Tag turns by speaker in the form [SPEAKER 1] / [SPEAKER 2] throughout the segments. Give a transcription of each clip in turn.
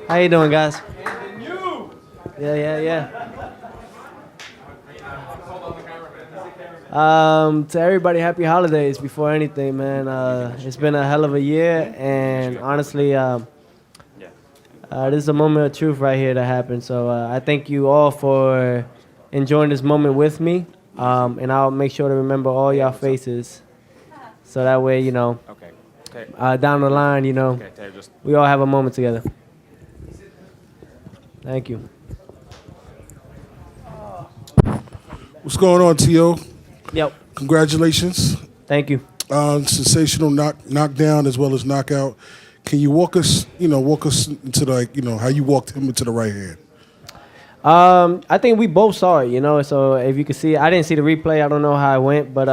[SPEAKER 1] How you doing, guys? Yeah. To everybody, happy holidays before anything, man. It's been a hell of a year, and honestly, this is a moment of truth right here that happened. So I thank you all for enjoying this moment with me, and I'll make sure to remember all y'all faces, so that way, down the line, we all have a moment together. Thank you.
[SPEAKER 2] What's going on, T.O.?
[SPEAKER 1] Yep.
[SPEAKER 2] Congratulations.
[SPEAKER 1] Thank you.
[SPEAKER 2] Sensational knockdown as well as knockout. Can you walk us into how you walked him into the right hand?
[SPEAKER 1] I think we both saw it, so if you can see, I didn't see the replay. I don't know how it went, but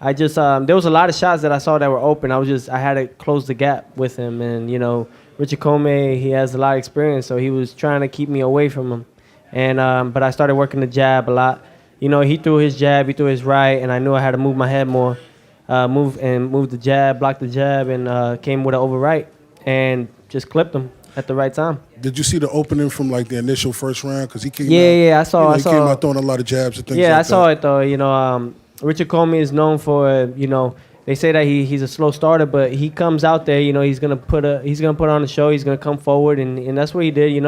[SPEAKER 1] I just there was a lot of shots that I saw that were open. I had to close the gap with him, and Richard Comey, he has a lot of experience, so he was trying to keep me away from him, and but I started working the jab a lot. He threw his jab, he threw his right, and I knew I had to move my head more, move the jab, block the jab, and came with an over right, and just clipped him at the right time.
[SPEAKER 2] Did you see the opening from the initial first round? Because he came out.
[SPEAKER 1] Yeah, I saw.
[SPEAKER 2] He came out throwing a lot of jabs and things.
[SPEAKER 1] Yeah,
[SPEAKER 2] I
[SPEAKER 1] saw it though. Richard Comey is known for they say that he's a slow starter, but he comes out there. He's gonna put on a show. He's gonna come forward, and that's what he did.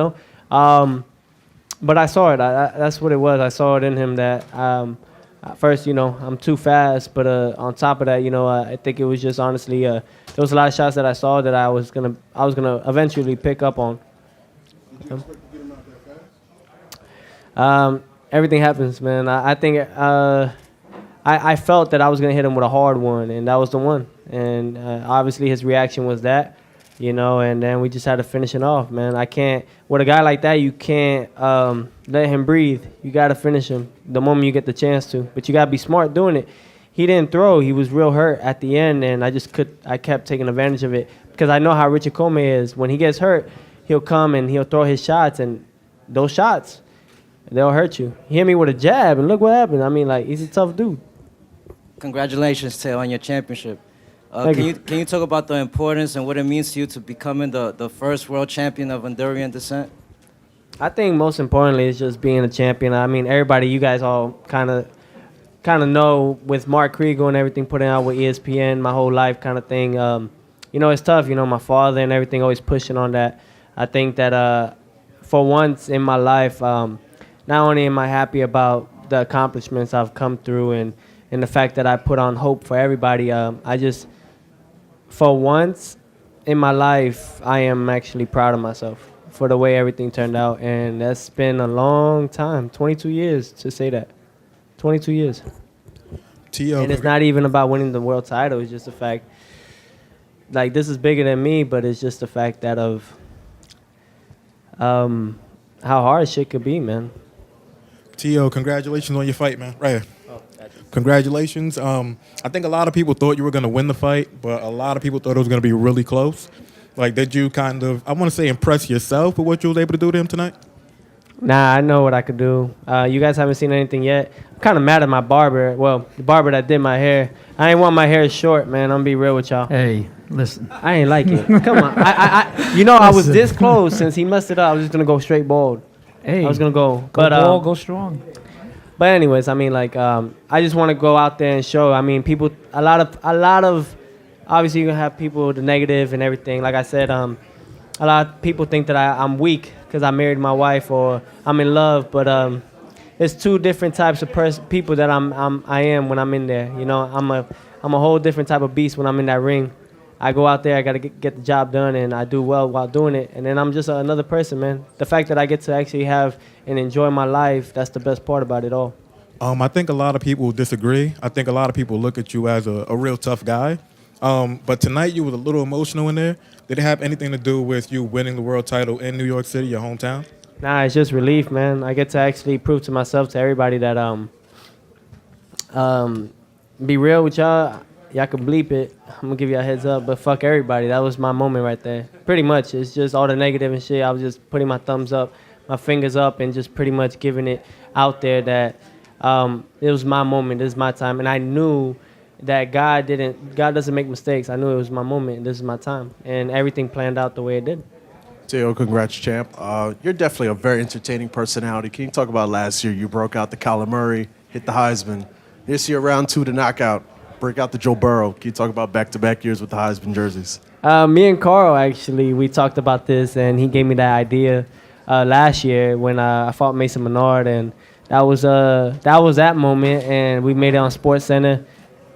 [SPEAKER 1] But I saw it. That's what it was. I saw it in him that at first, I'm too fast. But on top of that, I think it was just honestly, there was a lot of shots that I saw that I was gonna eventually pick up on.
[SPEAKER 2] Did you expect to get him out that fast?
[SPEAKER 1] Everything happens, man. I think I felt that I was gonna hit him with a hard one, and that was the one. And obviously his reaction was that. And then we just had to finish it off, man. I can't, with a guy like that, you can't let him breathe. You got to finish him the moment you get the chance to. But you got to be smart doing it. He didn't throw. He was real hurt at the end, and I kept taking advantage of it because I know how Richard Comey is. When he gets hurt, he'll come and he'll throw his shots, and those shots, they'll hurt you. He hit me with a jab, and look what happened. I mean, he's a tough dude.
[SPEAKER 3] Congratulations, Teo, on your championship. Can you talk about the importance and what it means to you to becoming the first world champion of Honduran descent?
[SPEAKER 1] I think most importantly is just being a champion. I mean, everybody, you guys all kind of know with Mark Kriegel and everything putting out with ESPN, my whole life kind of thing. It's tough. My father and everything always pushing on that. I think that for once in my life, not only am I happy about the accomplishments I've come through and the fact that I put on hope for everybody, for once in my life, I am actually proud of myself for the way everything turned out. And that's been a long time, 22 years to say that. 22 years.
[SPEAKER 2] T.O.
[SPEAKER 1] And it's not even about winning the world title. It's just the fact, this is bigger than me, but it's just the fact that of how hard shit could be, man.
[SPEAKER 4] T.O., congratulations on your fight, man. Right here. Congratulations. I think a lot of people thought you were going to win the fight, but a lot of people thought it was going to be really close. Did you kind of, I want to say, impress yourself with what you was able to do to him tonight?
[SPEAKER 1] Nah, I know what I could do. You guys haven't seen anything yet. I'm kind of mad at my barber. Well, the barber that did my hair. I ain't want my hair short, man. I'm going to be real with y'all.
[SPEAKER 5] Hey, listen.
[SPEAKER 1] I ain't like it. Come on. I was this close. Since he messed it up, I was just going to go straight bald.
[SPEAKER 5] Hey.
[SPEAKER 1] I was going to go.
[SPEAKER 5] Go bald, go strong.
[SPEAKER 1] But anyways, I mean, I just want to go out there and show. I mean, people, a lot of, obviously you're going to have people, the negative and everything. Like I said, a lot of people think that I'm weak because I married my wife or I'm in love. But it's two different types of people that I am when I'm in there. I'm a whole different type of beast when I'm in that ring. I go out there, I got to get the job done, and I do well while doing it. And then I'm just another person, man. The fact that I get to actually have and enjoy my life, that's the best part about it all.
[SPEAKER 4] I think a lot of people disagree. I think a lot of people look at you as a real tough guy. But tonight you was a little emotional in there. Did it have anything to do with you winning the world title in New York City, your hometown?
[SPEAKER 1] Nah, it's just relief, man. I get to actually prove to myself, to everybody that be real with y'all. Y'all can bleep it. I'm going to give you a heads up, but fuck everybody. That was my moment right there. Pretty much. It's just all the negative and shit. I was just putting my thumbs up, my fingers up, and just pretty much giving it out there that it was my moment. This is my time. And I knew that God doesn't make mistakes. I knew it was my moment. This is my time. And everything planned out the way it did.
[SPEAKER 6] Teo, congrats, champ. You're definitely a very entertaining personality. Can you talk about last year? You broke out the Kyler Murray, hit the Heisman. This year, round 2, the knockout, break out the Joe Burrow. Can you talk about back-to-back years with the Heisman jerseys?
[SPEAKER 1] Me and Carl, actually, we talked about this, and he gave me that idea last year when I fought Mason Menard, and that was that moment, and we made it on Sports Center.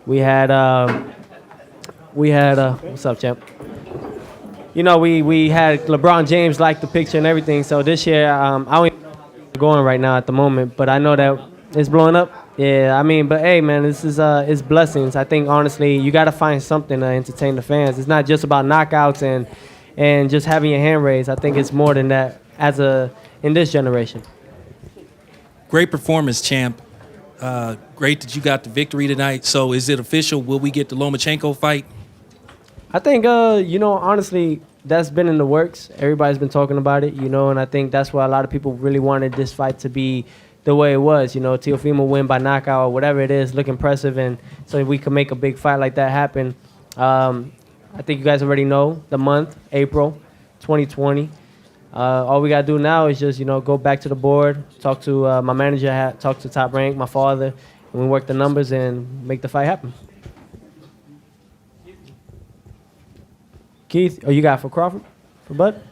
[SPEAKER 1] We had what's up, champ? You know, we had LeBron James like the picture and everything. So this year, I don't even know how it's going right now at the moment, but I know that it's blowing up. Yeah, I mean, but hey, man, this is it's blessings. I think honestly, you got to find something to entertain the fans. It's not just about knockouts and just having your hand raised. I think it's more than that in this generation.
[SPEAKER 7] Great performance, champ. Great that you got the victory tonight. So is it official? Will we get the Lomachenko fight?
[SPEAKER 1] I think, honestly, that's been in the works. Everybody's been talking about it, and I think that's why a lot of people really wanted this fight to be the way it was. Teofimo win by knockout or whatever it is, look impressive, and so we can make a big fight like that happen. I think you guys already know the month, April 2020. All we got to do now is just, go back to the board, talk to my manager, talk to Top Rank, my father, and we work the numbers and make the fight happen. Keith, you got for Crawford? For Bud?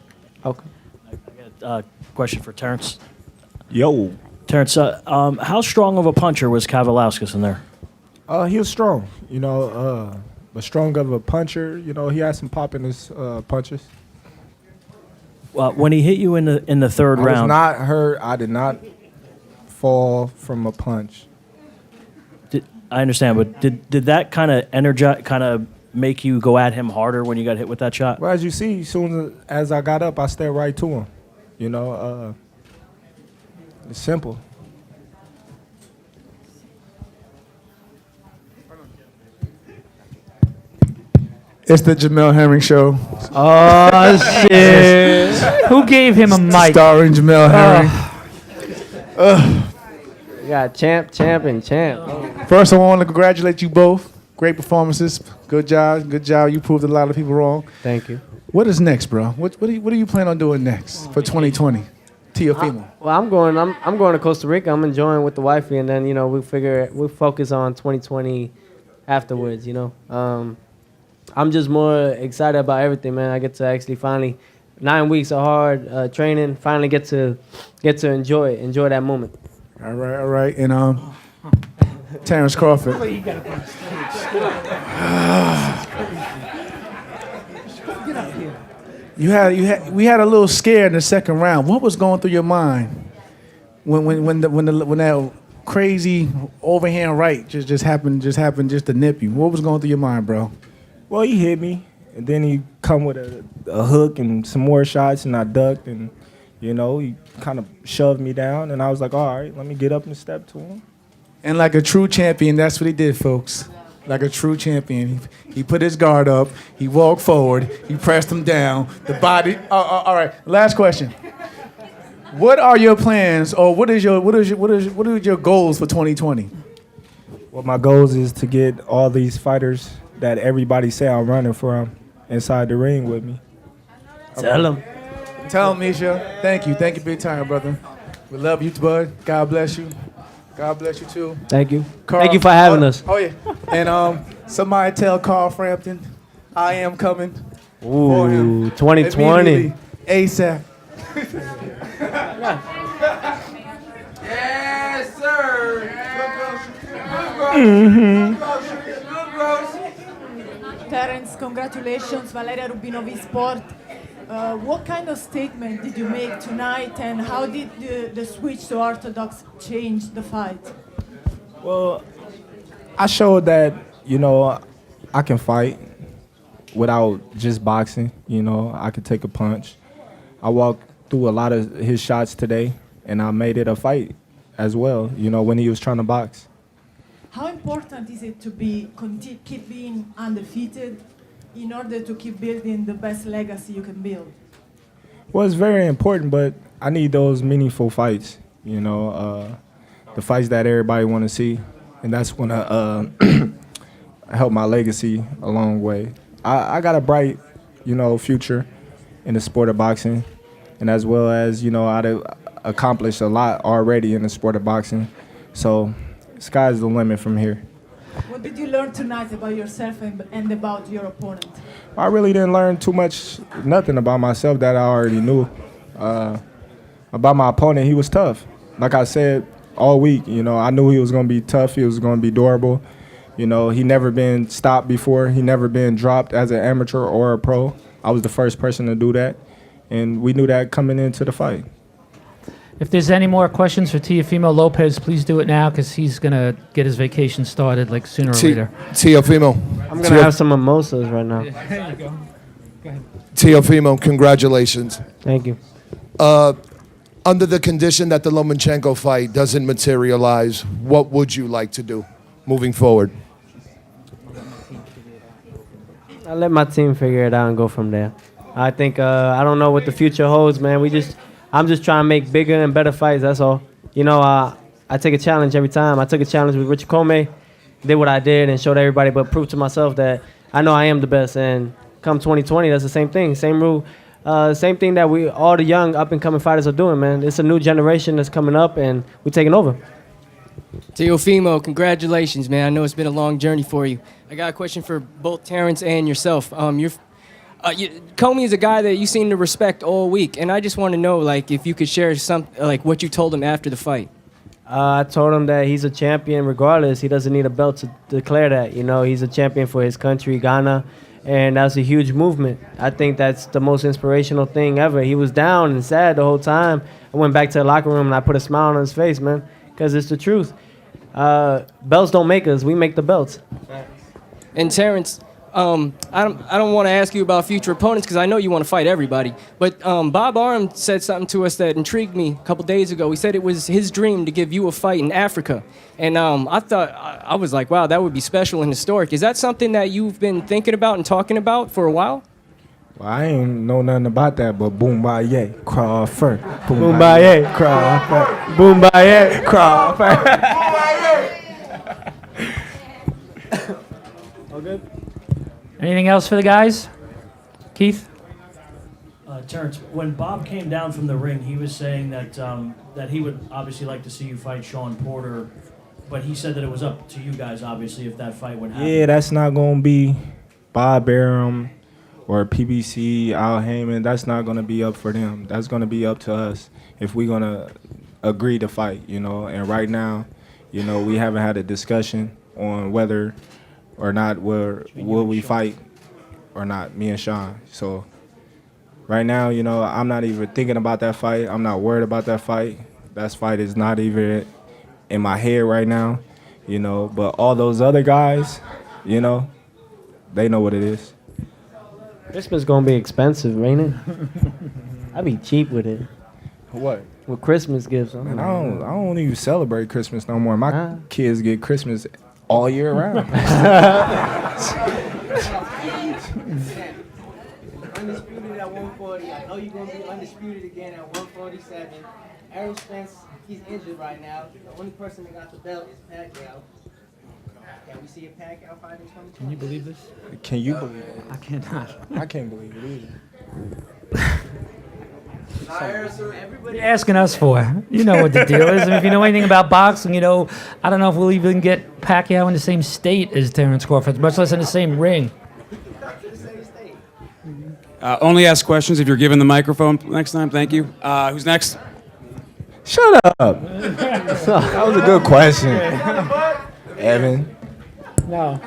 [SPEAKER 1] Okay.
[SPEAKER 8] I got a question for Terence.
[SPEAKER 9] Yo.
[SPEAKER 8] Terence, how strong of a puncher was Kavalauskas in there?
[SPEAKER 9] He was strong, but strong of a puncher. He had some pop in his punches.
[SPEAKER 8] When he hit you in the third
[SPEAKER 9] I was
[SPEAKER 8] round,
[SPEAKER 9] not hurt. I did not fall from a punch.
[SPEAKER 8] I understand, but did that kind of make you go at him harder when you got hit with that shot?
[SPEAKER 9] Well, as you see, as soon as I got up, I stared right to him. It's simple. It's the Jamel Herring Show.
[SPEAKER 5] Oh, shit. Who gave him a mic?
[SPEAKER 9] Starring Jamel Herring.
[SPEAKER 1] You got champ, and champ.
[SPEAKER 9] First, I want to congratulate you both. Great performances. Good job. Good job. You proved a lot of people wrong.
[SPEAKER 1] Thank you.
[SPEAKER 9] What is next, bro? What do you plan on doing next for 2020? Teofimo.
[SPEAKER 1] Well, I'm going to Costa Rica. I'm enjoying with the wifey, and then we'll focus on 2020 afterwards. I'm just more excited about everything, man. I get to actually finally 9 weeks of hard training. Finally get to enjoy that moment.
[SPEAKER 9] All right. And Terence Crawford. We had a little scare in the second round. What was going through your mind when that crazy overhand right just happened to nip you? What was going through your mind, bro?
[SPEAKER 10] Well, he hit me, and then he come with a hook and some more shots, and I ducked, and he kind of shoved me down, and I was like, all right, let me get up and step to him.
[SPEAKER 9] And like a true champion, that's what he did, folks. Like a true champion, he put his guard up, he walked forward, he pressed him down. The body. All right. Last question. What are your plans, or what are your goals for 2020?
[SPEAKER 10] Well, my goals is to get all these fighters that everybody say I'm running from inside the ring with me.
[SPEAKER 1] Tell him.
[SPEAKER 9] Tell him, Misha. Thank you big time, brother. We love you, bud. God bless you. God bless you too.
[SPEAKER 1] Thank you.
[SPEAKER 9] Carl,
[SPEAKER 1] Thank you for having us.
[SPEAKER 9] Oh yeah. And somebody tell Carl Frampton, I am coming. For
[SPEAKER 1] Ooh,
[SPEAKER 9] him
[SPEAKER 1] 2020.
[SPEAKER 9] immediately, ASAP.
[SPEAKER 11] Yes, sir.
[SPEAKER 12] Terence, congratulations, Valeria Rubinovi Sport. What kind of statement did you make tonight, and how did the switch to Orthodox change the fight?
[SPEAKER 10] Well, I showed that, I can fight without just boxing. I could take a punch. I walked through a lot of his shots today, and I made it a fight as well, when he was trying to box.
[SPEAKER 12] How important is it to keep being undefeated in order to keep building the best legacy you can build?
[SPEAKER 10] Well, it's very important, but I need those meaningful fights, the fights that everybody want to see, and that's going to help my legacy a long way. I got a bright, future, in the sport of boxing, and as well as, you know, I've accomplished a lot already in the sport of boxing. So sky's the limit from here.
[SPEAKER 12] What did you learn tonight about yourself and about your opponent?
[SPEAKER 10] I really didn't learn nothing about myself that I already knew. About my opponent, he was tough. Like I said all week, you know, I knew he was going to be tough. He was going to be durable. You know, he never been stopped before. He never been dropped as an amateur or a pro. I was the first person to do that, and we knew that coming into the fight.
[SPEAKER 5] If there's any more questions for Teofimo Lopez, please do it now because he's going to get his vacation started like sooner or later.
[SPEAKER 11] Teofimo.
[SPEAKER 1] I'm going to have some mimosas right now.
[SPEAKER 5] There you go. Go ahead.
[SPEAKER 11] Teofimo, congratulations.
[SPEAKER 1] Thank you.
[SPEAKER 11] Under the condition that the Lomachenko fight doesn't materialize, what would you like to do moving forward?
[SPEAKER 1] I'll let my team figure it out and go from there. I think I don't know what the future holds, man. I'm just trying to make bigger and better fights. That's all. You know, I take a challenge every time. I took a challenge with Richard Comey, did what I did, and showed everybody, but proved to myself that I know I am the best. And come 2020, that's the same thing, same rule, same thing that all the young up and coming fighters are doing, man. It's a new generation that's coming up, and we're taking over.
[SPEAKER 13] Teofimo, congratulations, man. I know it's been a long journey for you. I got a question for both Terence and yourself. Comey is a guy that you seem to respect all week, and I just want to know, like, if you could share what you told him after the fight.
[SPEAKER 1] I told him that he's a champion regardless. He doesn't need a belt to declare that. You know, he's a champion for his country, Ghana, and that's a huge movement. I think that's the most inspirational thing ever. He was down and sad the whole time. I went back to the locker room and I put a smile on his face, man, because it's the truth. Belts don't make us. We make the belts.
[SPEAKER 13] And Terence, I don't want to ask you about future opponents because I know you want to fight everybody. But Bob Arum said something to us that intrigued me a couple days ago. He said it was his dream to give you a fight in Africa. And I was like, wow, that would be special and historic. Is that something that you've been thinking about and talking about for a while?
[SPEAKER 10] Well, I ain't know nothing about that, but boom, baye, Crawford.
[SPEAKER 1] Boom, baye,
[SPEAKER 10] Crawford.
[SPEAKER 1] Boom, baye, Crawford. All good?
[SPEAKER 5] Anything else for the guys? Keith?
[SPEAKER 8] Terence, when Bob came down from the ring, he was saying that that he would obviously like to see you fight Sean Porter, but he said that it was up to you guys, obviously, if that fight would happen.
[SPEAKER 10] Yeah, that's not going to be Bob Arum or PBC, Al Heyman. That's not going to be up for them. That's going to be up to us if we're going to agree to fight, you know. And right now, you know, we haven't had a discussion on whether or not will we fight or not, me and Sean. So right now, you know, I'm not even thinking about that fight. I'm not worried about that fight. That fight is not even in my head right now, you know. But all those other guys, you know, they know what it is.
[SPEAKER 1] Christmas gonna be expensive, ain't it? I be cheap with it.
[SPEAKER 10] What?
[SPEAKER 1] With Christmas gifts.
[SPEAKER 10] Man, I don't even celebrate Christmas no more. My kids get Christmas all year round.
[SPEAKER 14] Undisputed at 140. I know you're going to be undisputed again at 147. Aaron Spence, he's injured right now. The only person that got the belt is Pacquiao. Can we see a Pacquiao fight in 2020?
[SPEAKER 5] Can you believe this?
[SPEAKER 10] Can you believe it?
[SPEAKER 5] I cannot.
[SPEAKER 10] I can't believe it either.
[SPEAKER 5] Everybody asking us for. You know what the deal is. And if you know anything about boxing, you know, I don't know if we'll even get Pacquiao in the same state as Terence Crawford, much less in the same ring.
[SPEAKER 15] Only ask questions if you're given the microphone next time. Thank you. Who's next?
[SPEAKER 10] Shut up. That was a good question. Evan.
[SPEAKER 5] No.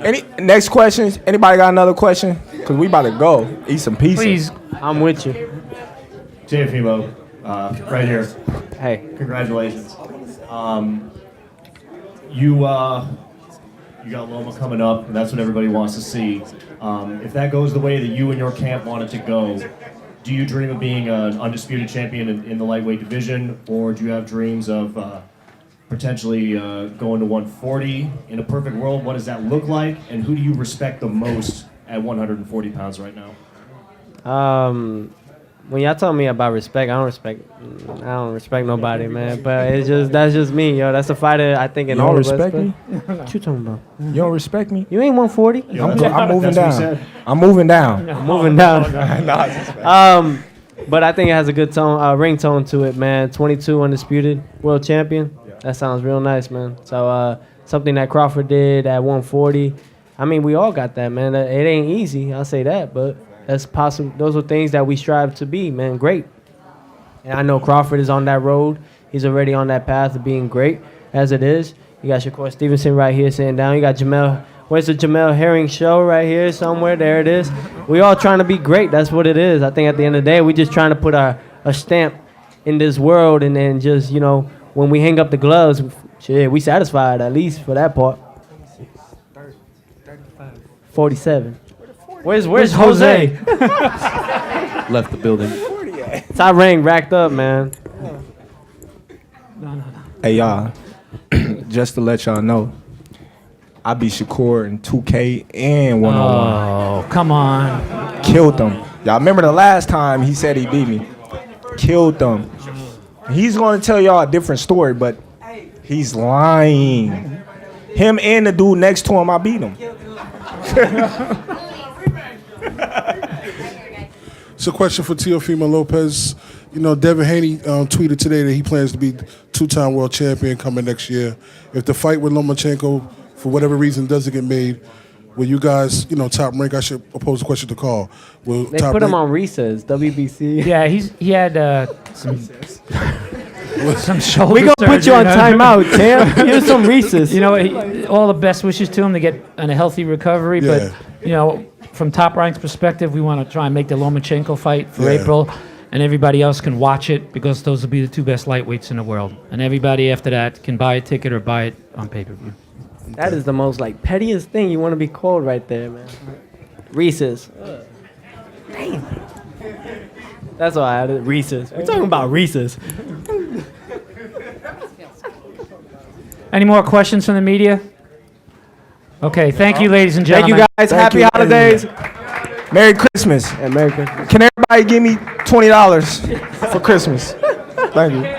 [SPEAKER 10] Any next questions? Anybody got another question? Because we about to go eat some pizza.
[SPEAKER 5] Please.
[SPEAKER 1] I'm with you.
[SPEAKER 16] Teofimo, right here.
[SPEAKER 1] Hey.
[SPEAKER 16] Congratulations. You got Loma coming up, and that's what everybody wants to see. If that goes the way that you and your camp want it to go, do you dream of being an undisputed champion in the lightweight division, or do you have dreams of potentially going to 140? In a perfect world, what does that look like, and who do you respect the most at 140 pounds right now?
[SPEAKER 1] when y'all tell me about respect, I don't respect nobody, man. But that's just me, yo. That's a fighter I think in
[SPEAKER 10] You
[SPEAKER 1] all
[SPEAKER 10] don't
[SPEAKER 1] of us.
[SPEAKER 10] respect
[SPEAKER 1] but-
[SPEAKER 10] me?
[SPEAKER 1] What you talking about?
[SPEAKER 10] You don't respect me?
[SPEAKER 1] You ain't 140.
[SPEAKER 10] I'm moving
[SPEAKER 16] That's what he
[SPEAKER 10] down.
[SPEAKER 16] said.
[SPEAKER 10] I'm moving down.
[SPEAKER 1] I'm moving down. But I think it has a good tone, ringtone to it, man. 22 undisputed world champion. That sounds real nice, man. So something that Crawford did at 140. I mean, we all got that, man. It ain't easy, I'll say that, but that's possible. Those are things that we strive to be, man. Great. And I know Crawford is on that road. He's already on that path of being great, as it is. You got Shakur Stevenson right here sitting down. You got Jamel. Where's the Jamel Herring show right here somewhere? There it is. We all trying to be great. That's what it is. I think at the end of the day, we just trying to put a stamp in this world, and then just, you know, when we hang up the gloves, shit, we satisfied at least for that part. 47. Where's Jose?
[SPEAKER 17] Left the building.
[SPEAKER 1] Tyrang racked up, man.
[SPEAKER 10] Hey, y'all, just to let y'all know, I beat Shakur in 2K and 101.
[SPEAKER 5] Oh, come on.
[SPEAKER 10] Killed him. Y'all remember the last time he said he beat me? Killed him. He's going to tell y'all a different story, but he's lying. Him and the dude next to him, I beat him.
[SPEAKER 2] So, question for Teofimo Lopez. You know, Devin Haney tweeted today that he plans to be two-time world champion coming next year. If the fight with Lomachenko, for whatever reason, doesn't get made, will you guys, you know, Top Rank? I should pose a question to Carl. Will
[SPEAKER 1] They
[SPEAKER 2] Top
[SPEAKER 1] put him
[SPEAKER 2] Rank,
[SPEAKER 1] on recess, WBC.
[SPEAKER 5] Yeah, he had some shoulder
[SPEAKER 1] We gonna put you on
[SPEAKER 5] surgery.
[SPEAKER 1] timeout, champ. Here's some Reese's.
[SPEAKER 5] You know, all the best wishes to him to get a healthy recovery.
[SPEAKER 2] Yeah.
[SPEAKER 5] But, you know, from Top Rank's perspective, we want to try and make the Lomachenko fight for
[SPEAKER 2] Yeah.
[SPEAKER 5] April. And everybody else can watch it because those will be the two best lightweights in the world. And everybody after that can buy a ticket or buy it on pay-per-view.
[SPEAKER 1] That is the most like pettiest thing you want to be called right there, man. Reese's. Damn. That's all I had. Reese's. We're talking about Reese's.
[SPEAKER 5] Any more questions from the media? Okay, thank you, ladies and
[SPEAKER 1] Thank
[SPEAKER 5] gentlemen.
[SPEAKER 1] you guys.
[SPEAKER 10] Thank
[SPEAKER 1] Happy
[SPEAKER 10] you.
[SPEAKER 1] holidays.
[SPEAKER 10] Merry Christmas.
[SPEAKER 1] And Merry Christmas.
[SPEAKER 10] Can everybody give me $20 for Christmas? Thank you.